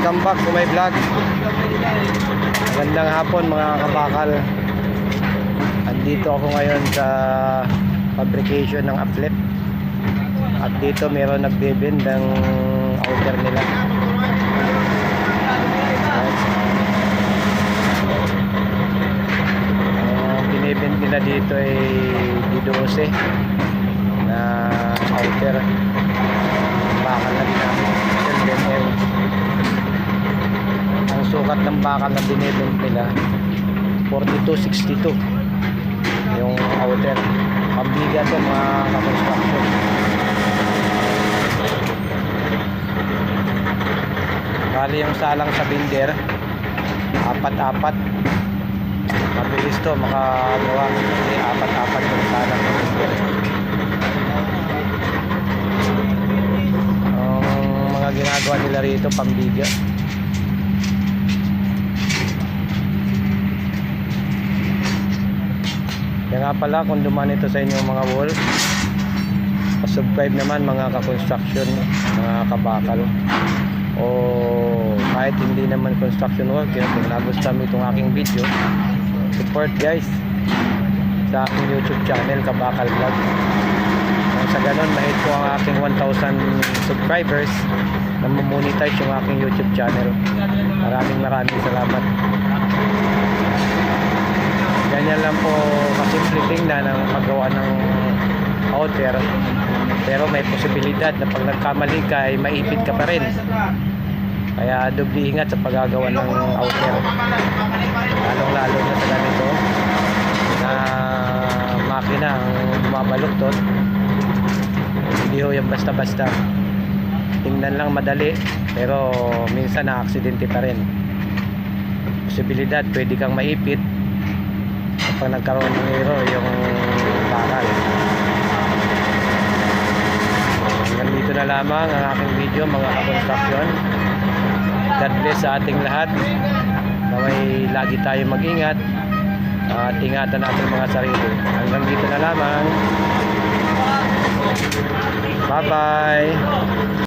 Welcome back to my vlog. Magandang hapon mga kabakal. Andito ako ngayon sa fabrication ng uplift. At dito meron nagbebend ng outer nila. Binibend nila dito ay D12 na outer. Bakal na ginamit. Ang sukat ng bakal na binibend nila 4262 yung outer. Pambigat to mga construction. Bali yung salang sa binder apat-apat. Mabilis to makagawa kasi apat-apat yung salang sa binder. Mga ginagawa nila rito pambigat. Kaya nga pala kung dumaan ito sa inyong mga wall, subscribe naman mga ka-construction, mga kabakal, o kahit hindi naman construction worker, kung nagustuhan mo itong aking video, support guys sa aking YouTube channel, Kabakal Vlog. Kung sa ganun mahit ko ang aking 1,000 subscribers na mamonetize yung aking YouTube channel. Maraming salamat. Ganyan lang po kasimple tingnan ang paggawa ng outer, pero may posibilidad na pag nagkamali ka ay maipit ka pa rin, kaya doble ingat sa paggagawa ng outer, lalong lalo na sa ganito na makina ang bumabaluktot. Hindi ho yung basta basta, tingnan lang madali pero minsan na aksidente pa rin. Posibilidad pwede kang maipit pag nagkaroon ng error yung bakal. Hanggang dito na lamang ang aking video mga ka-construction. God bless sa ating lahat. Naway lagi tayo mag-ingat at ingatan natin mga sarili. Hanggang dito na lamang. Bye bye.